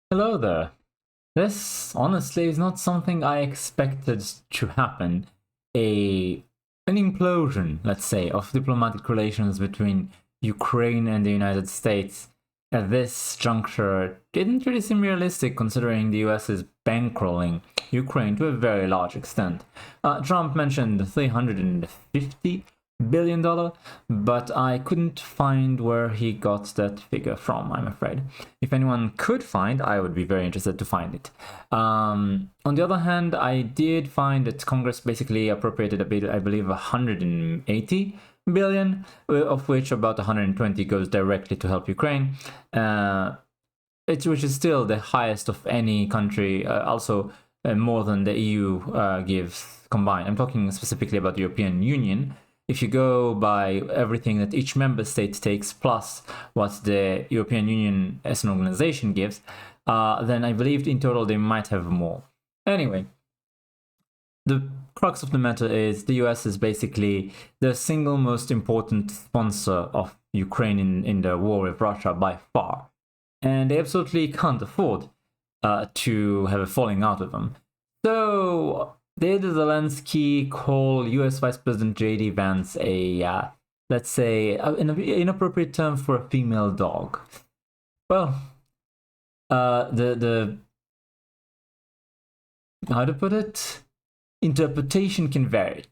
Hello there. This honestly is not something I expected to happen. A an implosion, let's say, of diplomatic relations between Ukraine and the United States at this juncture didn't really seem realistic considering the US is bankrolling Ukraine to a very large extent. Trump mentioned $350 billion, but I couldn't find where he got that figure from, I'm afraid. If anyone could find, I would be very interested to find it. On the other hand, I did find that Congress basically appropriated a bit, I believe, 180 billion, of which about 120 goes directly to help Ukraine. Which is still the highest of any country, also more than the EU gives combined. I'm talking specifically about the European Union. If you go by everything that each member state takes plus what the European Union as an organization gives, then I believe in total they might have more. Anyway, the crux of the matter is the US is basically the single most important sponsor of Ukraine in the war with Russia by far. And they absolutely can't afford to have a falling out with them. So did Zelensky call US Vice President JD Vance let's say, an inappropriate term for a female dog? Well, the how to put it? Interpretation can vary.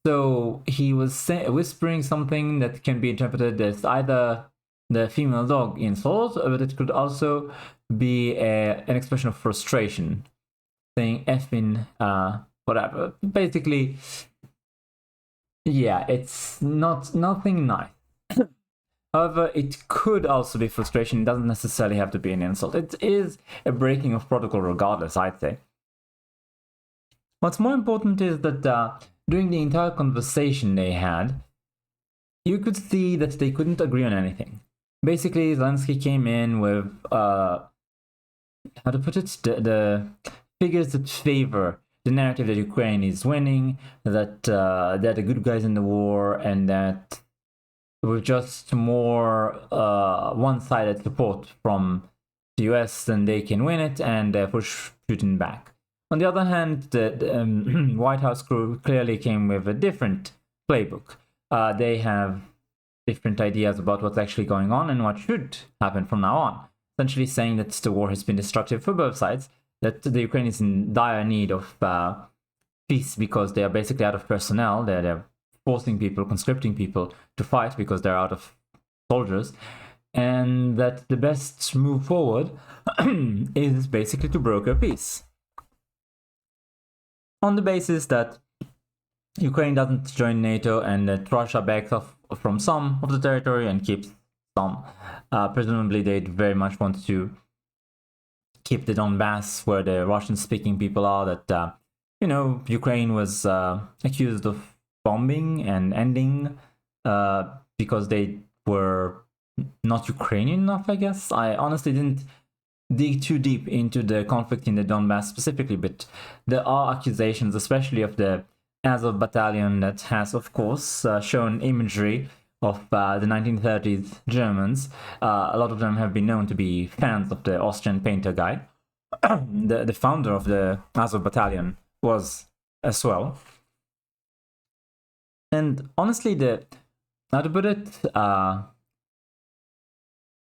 So he was whispering something that can be interpreted as either the female dog insult, but it could also be an expression of frustration, saying effing whatever. Basically, yeah, it's nothing nice. However, it could also be frustration. It doesn't necessarily have to be an insult. It is a breaking of protocol regardless, I'd say. What's more important is that during the entire conversation they had, you could see that they couldn't agree on anything. Basically, Zelensky came in with, how to put it, the figures that favor the narrative that Ukraine is winning, that they're the good guys in the war, and that with just more one-sided support from the US, then they can win it and push Putin back. On the other hand, the White House crew clearly came with a different playbook. They have different ideas about what's actually going on and what should happen from now on. Essentially saying that the war has been destructive for both sides, that the Ukraine is in dire need of peace because they are basically out of personnel. They're forcing people, conscripting people to fight because they're out of soldiers, and that the best move forward is basically to broker peace. On the basis that Ukraine doesn't join NATO and that Russia backs off from some of the territory and keeps some. Presumably, they'd very much want to keep the Donbass where the Russian-speaking people are. That Ukraine was accused of bombing and ending because they were not Ukrainian enough, I guess. I honestly didn't dig too deep into the conflict in the Donbass specifically, but there are accusations, especially of the Azov battalion, that has, of course, shown imagery of the 1930s Germans. A lot of them have been known to be fans of the Austrian painter guy. The founder of the Azov battalion was as well. And honestly, how to put it,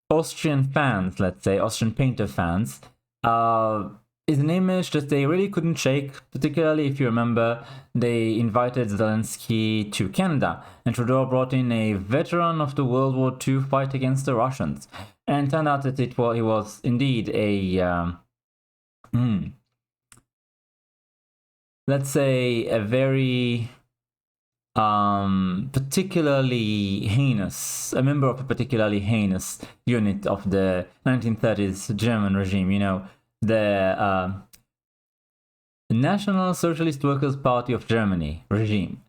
Austrian fans, let's say, Austrian painter fans, is an image that they really couldn't shake, particularly if you remember they invited Zelensky to Canada, and Trudeau brought in a veteran of the World War II fight against the Russians. And turned out that he was indeed a, let's say, a very particularly heinous, a member of a particularly heinous unit of the 1930s German regime, the National Socialist Workers' Party of Germany regime.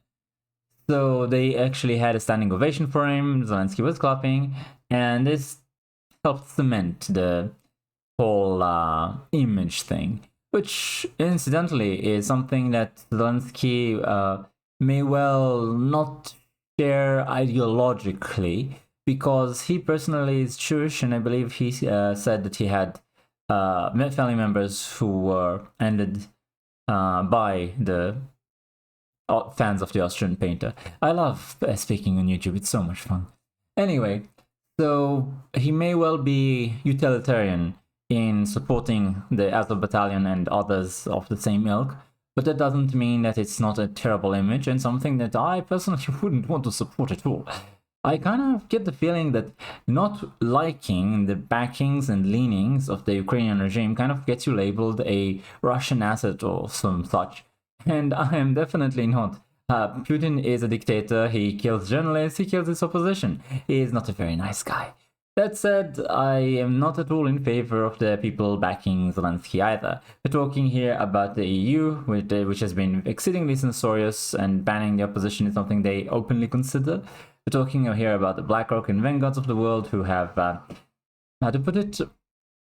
So they actually had a standing ovation for him, Zelensky was clapping, and this helped cement the whole image thing, which incidentally is something that Zelensky may well not share ideologically, because he personally is Jewish, and I believe he said that he had family members who were ended by the fans of the Austrian painter. I love speaking on YouTube, it's so much fun. Anyway, so he may well be utilitarian in supporting the Azov Battalion and others of the same ilk, but that doesn't mean that it's not a terrible image and something that I personally wouldn't want to support at all. I kind of get the feeling that not liking the backings and leanings of the Ukrainian regime kind of gets you labeled a Russian asset or some such. And I am definitely not. Putin is a dictator, he kills journalists, he kills his opposition. He is not a very nice guy. That said, I am not at all in favor of the people backing Zelensky either. We're talking here about the EU, which has been exceedingly censorious, and banning the opposition is something they openly consider. We're talking here about the BlackRock and Vanguards of the world who have, how to put it,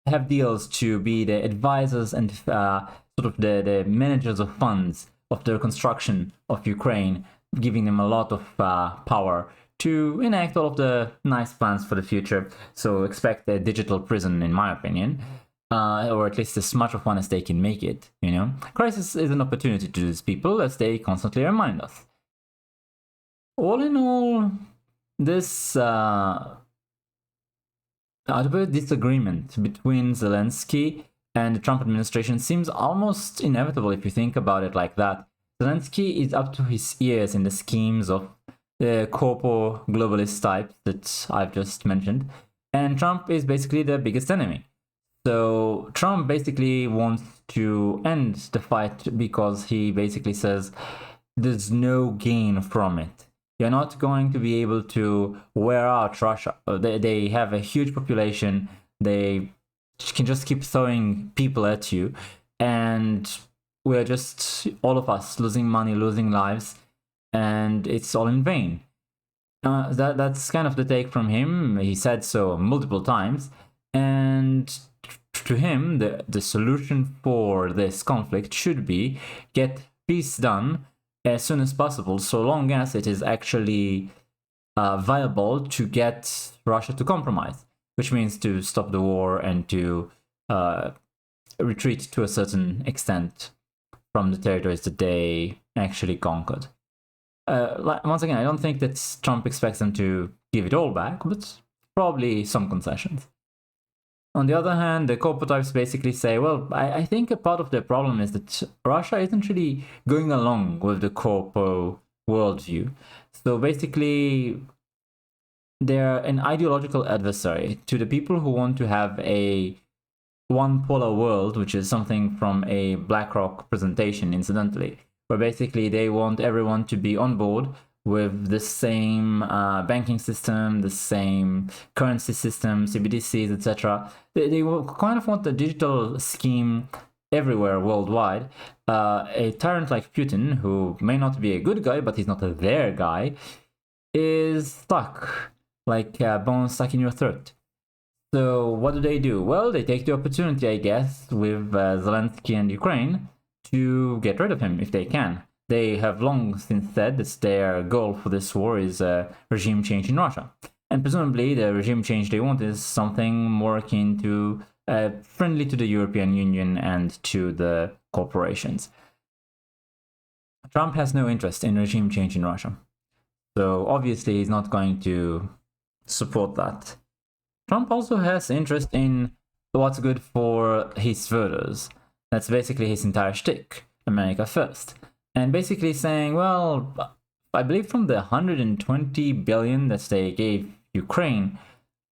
have deals to be the advisors and sort of the managers of funds of the reconstruction of Ukraine, giving them a lot of power to enact all of the nice plans for the future. So expect a digital prison, in my opinion, or at least as much of one as they can make it, you know? Crisis is an opportunity to these people, as they constantly remind us. All in all, this disagreement between Zelensky and the Trump administration seems almost inevitable if you think about it like that. Zelensky is up to his ears in the schemes of the corpo globalist types that I've just mentioned, and Trump is basically the biggest enemy. So Trump basically wants to end the fight because he basically says there's no gain from it. You're not going to be able to wear out Russia. They have a huge population. They can just keep throwing people at you, and we're just, all of us, losing money, losing lives, and it's all in vain. That's kind of the take from him. He said so multiple times, and to him, the solution for this conflict should be get peace done as soon as possible, so long as it is actually viable to get Russia to compromise, which means to stop the war and to retreat to a certain extent from the territories that they actually conquered. Once again, I don't think that Trump expects them to give it all back, but probably some concessions. On the other hand, the corpo types basically say, well, I think a part of the problem is that Russia isn't really going along with the corpo worldview. So basically, they're an ideological adversary to the people who want to have a one polar world, which is something from a BlackRock presentation, incidentally, where basically they want everyone to be on board with the same banking system, the same currency system, CBDCs, etc. They kind of want the digital scheme everywhere worldwide. A tyrant like Putin, who may not be a good guy, but he's not a their guy, is stuck, like a bone stuck in your throat. So what do? Well, they take the opportunity, I guess, with Zelensky and Ukraine to get rid of him if they can. They have long since said that their goal for this war is a regime change in Russia. And presumably the regime change they want is something more akin to friendly to the European Union and to the corporations. Trump has no interest in regime change in Russia. So obviously he's not going to support that. Trump also has interest in what's good for his voters. That's basically his entire shtick, America first. And basically saying, well, I believe from the 120 billion that they gave Ukraine,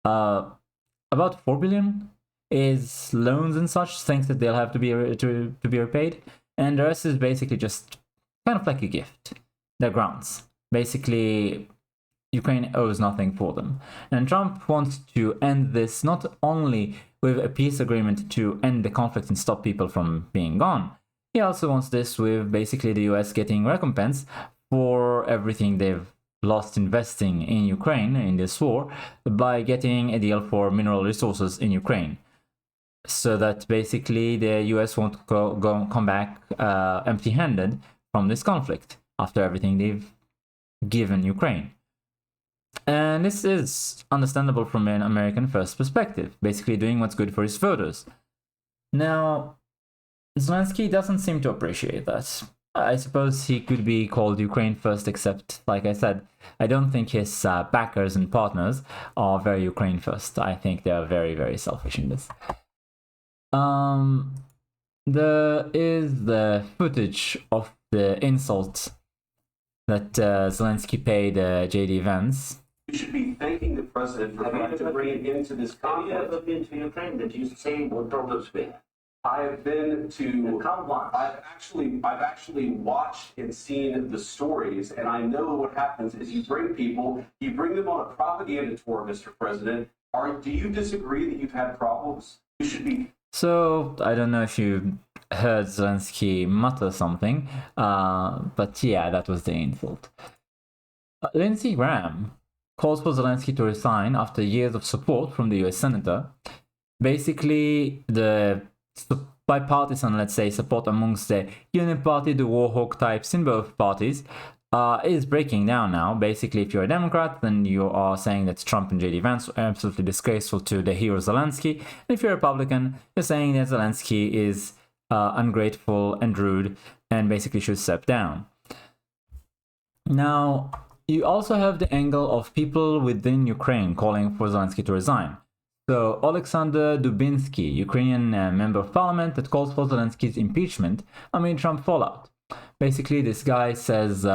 about 4 billion is loans and such, things that they'll have to be repaid, and the rest is basically just kind of like a gift. They're grants. Basically, Ukraine owes nothing for them. And Trump wants to end this not only with a peace agreement to end the conflict and stop people from being gone. He also wants this with basically the US getting recompense for everything they've lost investing in Ukraine in this war by getting a deal for mineral resources in Ukraine. So that basically the US won't come back empty-handed from this conflict after everything they've given Ukraine. And this is understandable from an American first perspective, basically doing what's good for his voters. Now, Zelensky doesn't seem to appreciate that. I suppose he could be called Ukraine first, except, like I said, I don't think his backers and partners are very Ukraine first. I think they are very, very selfish in this. There is the footage of the insult that Zelensky paid JD Vance. You should be thanking the president for trying to bring it into this conflict. Have you ever been to Ukraine? Did you see what problems we have? I have been to. Come once. I've actually watched and seen the stories, and I know what happens is you bring them on a propaganda tour, Mr. President. Do you disagree that you've had problems? You should be. So I don't know if you heard Zelensky mutter something, but yeah, that was the insult. Lindsey Graham calls for Zelensky to resign after years of support from the US Senator. Basically, the bipartisan, let's say, support amongst the Union Party, the war hawk types in both parties, is breaking down now. Basically, if you're a Democrat, then you are saying that Trump and JD Vance are absolutely disgraceful to the hero Zelensky. And if you're a Republican, you're saying that Zelensky is ungrateful and rude and basically should step down. Now, you also have the angle of people within Ukraine calling for Zelensky to resign. So, Alexander Dubinsky, Ukrainian member of parliament that calls for Zelensky's impeachment amid Trump fallout. Basically, this guy says,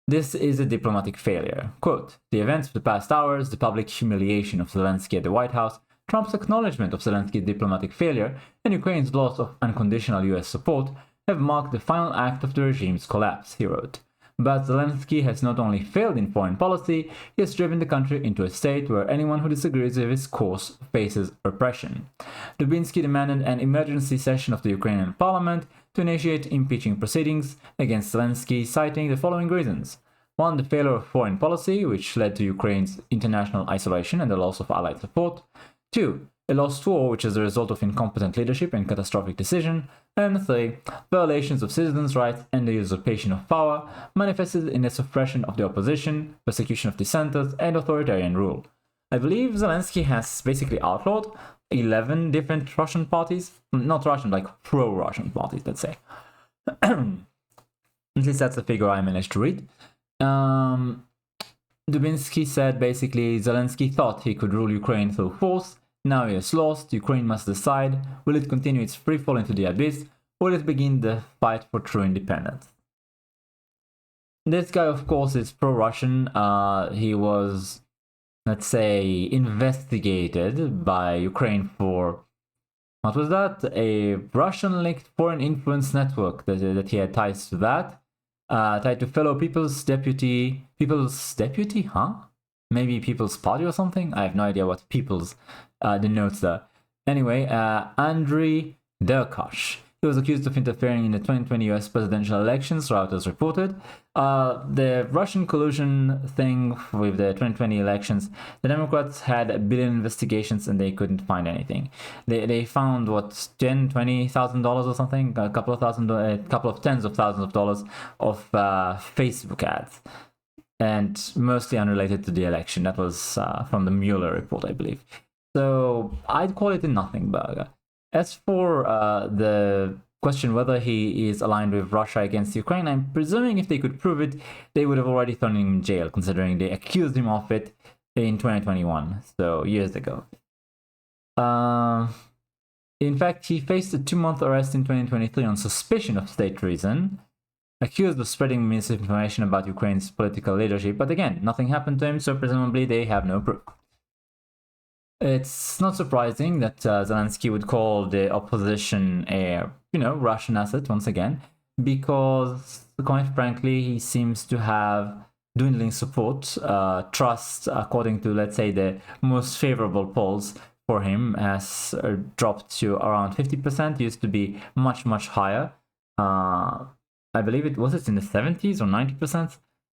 this is a diplomatic failure. Quote, the events of the past hours, the public humiliation of Zelensky at the White House, Trump's acknowledgement of Zelensky's diplomatic failure, and Ukraine's loss of unconditional US support have marked the final act of the regime's collapse, he wrote. But Zelensky has not only failed in foreign policy, he has driven the country into a state where anyone who disagrees with his course faces repression. Dubinsky demanded an emergency session of the Ukrainian parliament to initiate impeaching proceedings against Zelensky, citing the following reasons. 1. The failure of foreign policy, which led to Ukraine's international isolation and the loss of allied support. 2. A lost war, which is a result of incompetent leadership and catastrophic decision. And 3. Violations of citizens' rights and the usurpation of power, manifested in the suppression of the opposition, persecution of dissenters, and authoritarian rule. I believe Zelensky has basically outlawed 11 different Russian parties. Not Russian, like pro-Russian parties, let's say. At least that's the figure I managed to read. Dubinsky said basically Zelensky thought he could rule Ukraine through force. Now he has lost. Ukraine must decide, will it continue its free fall into the abyss, or will it begin the fight for true independence? This guy, of course, is pro-Russian. He was, let's say, investigated by Ukraine for, what was that? A Russian-linked foreign influence network that he had ties to that. Tied to fellow People's Deputy, huh? Maybe People's Party or something? I have no idea what People's denotes there. Anyway, Andriy Derkach. He was accused of interfering in the 2020 US presidential elections, Reuters reported. The Russian collusion thing with the 2020 elections, the Democrats had 1 billion investigations and they couldn't find anything. They found, what, $20,000 or something? A couple of tens of thousands of dollars of Facebook ads. And mostly unrelated to the election. That was from the Mueller report, I believe. So I'd call it a nothing burger. As for the question whether he is aligned with Russia against Ukraine, I'm presuming if they could prove it, they would have already thrown him in jail, considering they accused him of it in 2021, so years ago. In fact, he faced a 2-month arrest in 2023 on suspicion of state treason, accused of spreading misinformation about Ukraine's political leadership, but again, nothing happened to him, so presumably they have no proof. It's not surprising that Zelensky would call the opposition a, Russian asset once again, because, quite frankly, he seems to have dwindling support. Trust, according to, let's say, the most favorable polls for him, has dropped to around 50%. Used to be much, much higher. I believe it was in the 70s or 90%.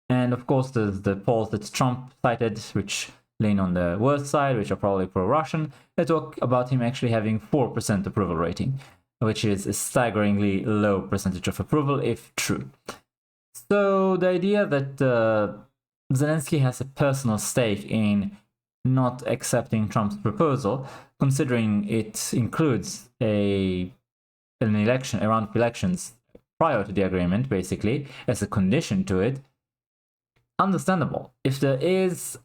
And of course, there's the polls that Trump cited, which lean on the worst side, which are probably pro-Russian. They talk about him actually having 4% approval rating, which is a staggeringly low percentage of approval if true. So the idea that Zelensky has a personal stake in not accepting Trump's proposal considering it includes an election, a round of elections prior to the agreement, basically, as a condition to it, understandable. If there is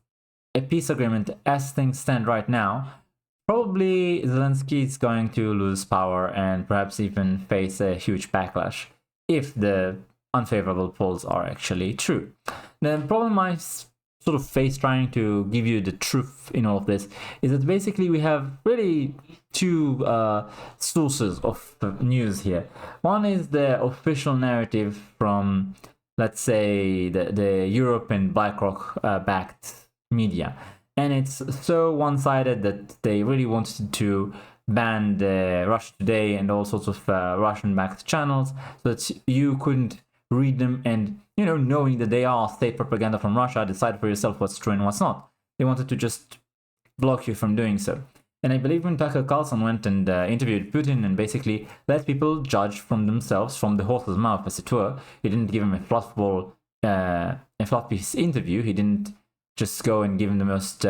a peace agreement as things stand right now, probably Zelensky is going to lose power and perhaps even face a huge backlash if the unfavorable polls are actually true. The problem I sort of face trying to give you the truth in all of this is that basically we have really two sources of news here. One is the official narrative from, let's say, the Europe and BlackRock backed media, and it's so one-sided that they really wanted to ban Russia Today and all sorts of Russian-backed channels so that you couldn't read them, and knowing that they are state propaganda from Russia, decide for yourself what's true and what's not. They wanted to just block you from doing so. And I believe when Tucker Carlson went and interviewed Putin and basically let people judge from themselves, from the horse's mouth, as it were, he didn't give him a fluffy interview. He didn't just go and give him the most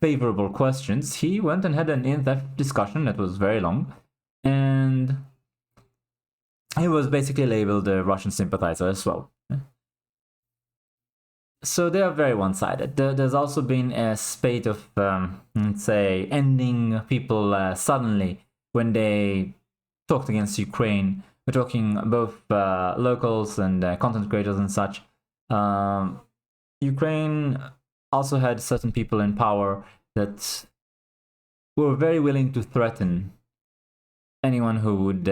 favorable questions. He went and had an in-depth discussion that was very long, and he was basically labeled a Russian sympathizer as well. So they are very one-sided. There's also been a spate of, let's say, ending people suddenly when they talked against Ukraine. We're talking both locals and content creators and such. Ukraine also had certain people in power that were very willing to threaten anyone who would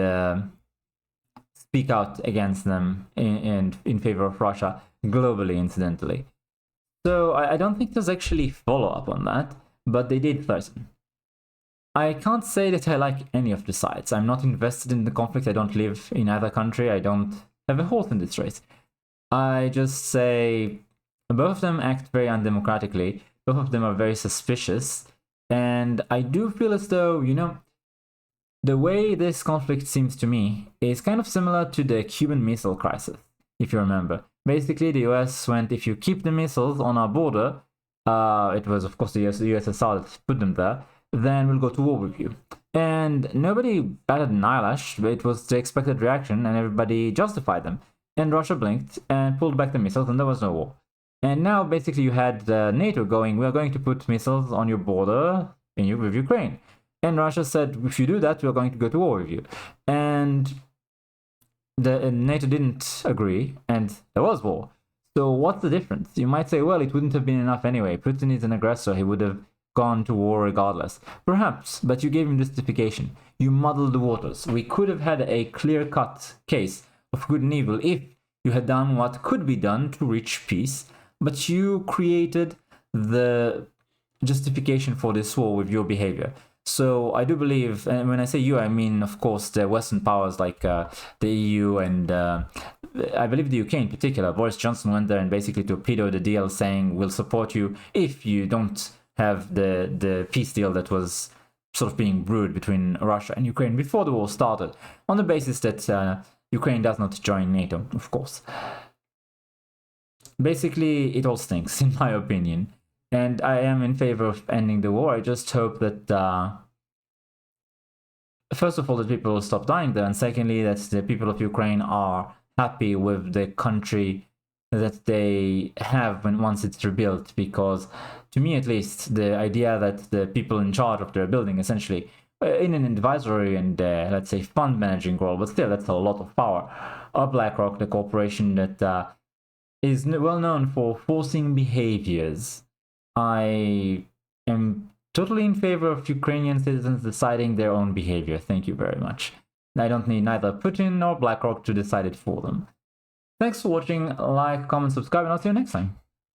speak out against them in favor of Russia, globally, incidentally. So I don't think there's actually follow-up on that, but they did threaten. I can't say that I like any of the sides. I'm not invested in the conflict. I don't live in either country. I don't have a horse in this race. I just say both of them act very undemocratically. Both of them are very suspicious. And I do feel as though, the way this conflict seems to me is kind of similar to the Cuban Missile Crisis, if you remember. Basically, the US went, if you keep the missiles on our border, it was, of course, the USSR that put them there, then we'll go to war with you. And nobody batted an eyelash. It was the expected reaction, and everybody justified them. And Russia blinked and pulled back the missiles, and there was no war. And now, basically, you had NATO going, we are going to put missiles on your border with Ukraine. And Russia said, if you do that, we're going to go to war with you. And NATO didn't agree, and there was war. So what's the difference? You might say, well, it wouldn't have been enough anyway. Putin is an aggressor. He would have gone to war regardless. Perhaps, but you gave him justification. You muddled the waters. We could have had a clear-cut case of good and evil if you had done what could be done to reach peace, but you created the justification for this war with your behavior. So I do believe, and when I say you, I mean, of course, the Western powers like the EU and I believe the UK in particular. Boris Johnson went there and basically torpedoed the deal, saying we'll support you if you don't have the peace deal that was sort of being brewed between Russia and Ukraine before the war started, on the basis that Ukraine does not join NATO, of course. Basically, it all stinks, in my opinion. And I am in favor of ending the war. I just hope that, first of all, that people will stop dying there, and secondly, that the people of Ukraine are happy with the country that they have once it's rebuilt. Because, to me at least, the idea that the people in charge of their building, essentially, in an advisory and, let's say, fund managing role, but still, that's a lot of power, are BlackRock, the corporation that is well known for forcing behaviors. I am totally in favor of Ukrainian citizens deciding their own behavior. Thank you very much. I don't need neither Putin nor BlackRock to decide it for them. Thanks for watching. Like, comment, subscribe, and I'll see you next time.